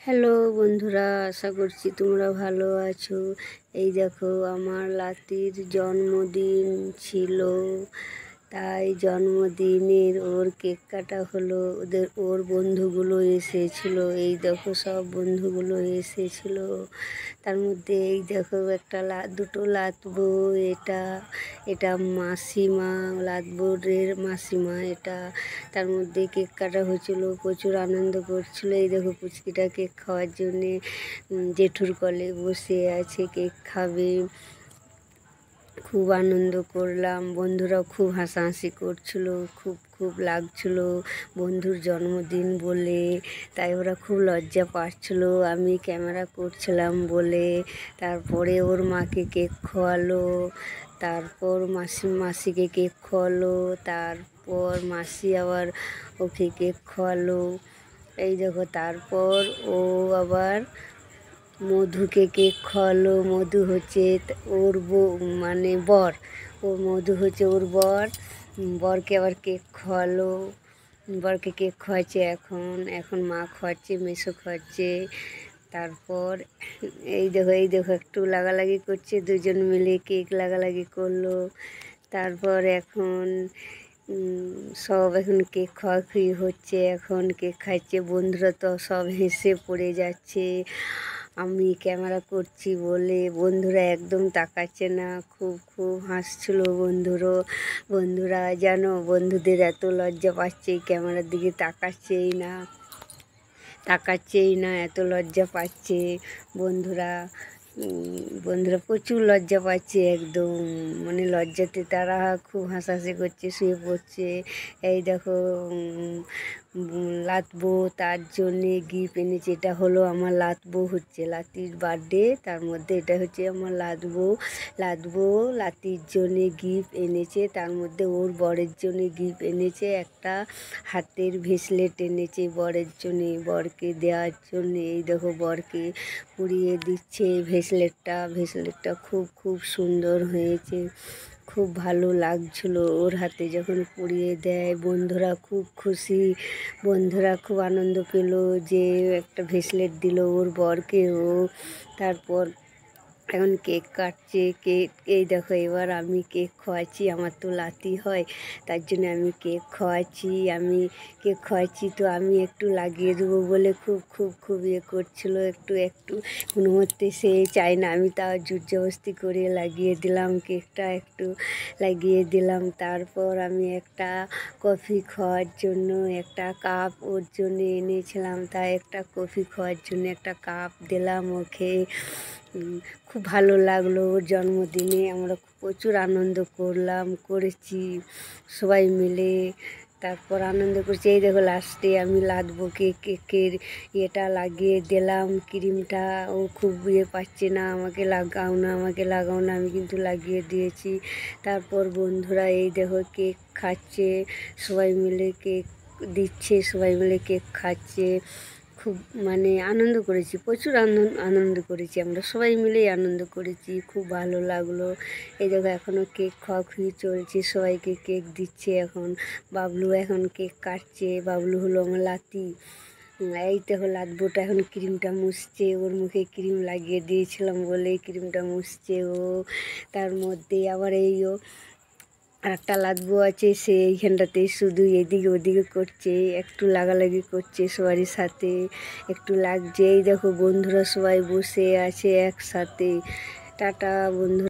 Hello বন্ধুরা, আশা করছি তোমরা ভালো আছো। এই দেখো, আমার লাতির জন্মদিন ছিল, তাই জন্মদিনের ওর কেক কাটা হলো। ওর বন্ধুগুলো এসেছিলো। এই দেখো, সব বন্ধুগুলো এসেছিলো। তার মধ্যে এই দেখো, একটা দুটো লাতবো, এটা এটা মাসিমা, লাতবোরের মাসিমা এটা। তার মধ্যে কেক কাটা হয়েছিল, প্রচুর আনন্দ করছিল। এই দেখো, পুচকিটা কেক খাওয়ার জন্যে জেঠুর কোলে বসে আছে, কেক খাবে। খুব আনন্দ করলাম, বন্ধুরাও খুব হাসাহাসি করছিল, খুব খুব লাগছিল বন্ধুর জন্মদিন বলে। তাই ওরা খুব লজ্জা পাচ্ছিল আমি ক্যামেরা করছিলাম বলে। তারপরে ওর মাকে কেক খাওয়ালো, তারপর মাসিকে কেক খাওয়ালো, তারপর মাসি আবার ওকে কেক খাওয়ালো। এই দেখো, তারপর ও আবার মধুকে কেক খাওয়ালো। মধু হচ্ছে ওর মানে বর। মধু হচ্ছে ওর বর। বরকে আবার কেক খাওয়ালো। বরকে কেক খাওয়াচ্ছে, এখন মা খাওয়াচ্ছে, মেসো খাওয়াচ্ছে। তারপর এই দেখো একটু লাগালাগি করছে, দুজন মিলে কেক লাগালাগি করলো। তারপর এখন সব কেক খাওয়াখাওয়ি হচ্ছে, এখন কেক খাচ্ছে। বন্ধুরা তো সব হেসে পড়ে যাচ্ছে আমি ক্যামেরা করছি বলে। বন্ধুরা একদম তাকাচ্ছে না, খুব খুব হাসছিল বন্ধুরা জানো, বন্ধুদের এত লজ্জা পাচ্ছে, ক্যামেরার দিকে তাকাচ্ছেই না, এত লজ্জা পাচ্ছে বন্ধুরা। প্রচুর লজ্জা পাচ্ছে, একদম মানে লজ্জাতে তারা খুব হাসাহাসি করছে, শুয়ে পড়ছে। এই দেখো, লাতবো তার জন্যে গিফট এনেছে। এটা হলো আমার লাতবো, হচ্ছে লাতির বার্থডে, তার মধ্যে এটা হচ্ছে আমার লাতবো লাতির জন্যে গিফট এনেছে। তার মধ্যে ওর বরের জন্যে গিফট এনেছে, একটা হাতের ভেসলেট এনেছে বরের জন্যে, বরকে দেওয়ার জন্যে। এই দেখো, বরকে পুড়িয়ে দিচ্ছে ভেসলেটটা খুব খুব সুন্দর হয়েছে, খুব ভালো লাগছিল ওর হাতে যখন পুড়িয়ে দেয়। বন্ধুরা খুব খুশি, বন্ধুরা খুব আনন্দ পেল যে একটা ভেসলেট দিল ওর বরকে ও। তারপর এখন কেক কাটছে, এই দেখো, এবার আমি কেক খাওয়াচ্ছি। আমার তো লাতি হয়, তার জন্য আমি কেক খাওয়াচ্ছি। তো আমি একটু লাগিয়ে দেবো বলে খুব খুব খুব করছিল, একটু কোনো মধ্যে সে চায় না, আমি তাও জোরজবস্তি করে লাগিয়ে দিলাম, কেকটা একটু লাগিয়ে দিলাম। তারপর আমি একটা কফি খাওয়ার জন্য একটা কাপ ওর জন্য এনেছিলাম, তাই একটা কফি খাওয়ার জন্য একটা কাপ দিলাম ওকে। খুব ভালো লাগলো ওর জন্মদিনে, আমরা প্রচুর আনন্দ করেছি সবাই মিলে। তারপর আনন্দ করছি। এই দেখো, লাস্টে আমি লাতবোকে কেকের লাগিয়ে দিলাম, ক্রিমটা। ও খুব পাচ্ছে না, আমাকে লাগাও না, আমি কিন্তু লাগিয়ে দিয়েছি। তারপর বন্ধুরা এই দেখো কেক খাচ্ছে, সবাই মিলে কেক দিচ্ছে, সবাই মিলে কেক খাচ্ছে। খুব মানে আনন্দ করেছি, প্রচুর আনন্দ করেছি, আমরা সবাই মিলেই আনন্দ করেছি, খুব ভালো লাগলো। এই দেখো, এখনও কেক খাওয়াখাওয়ি চলছে, সবাইকে কেক দিচ্ছে। এখন বাবলু এখন কেক কাটছে, বাবলু হলো আমার লাতি। এই দেখো, লাতবোটা এখন ক্রিমটা মুছছে, ওর মুখে ক্রিম লাগিয়ে দিয়েছিলাম বলে ক্রিমটা মুছছে ও। তার মধ্যে আবার আর একটা লাতবো আছে, সে এইখানটাতে শুধু এদিকে ওদিকে করছে, একটু লাগালাগি করছে সবারই সাথে, একটু লাগছে। এই দেখো, বন্ধুরা সবাই বসে আছে একসাথে। টাটা বন্ধু।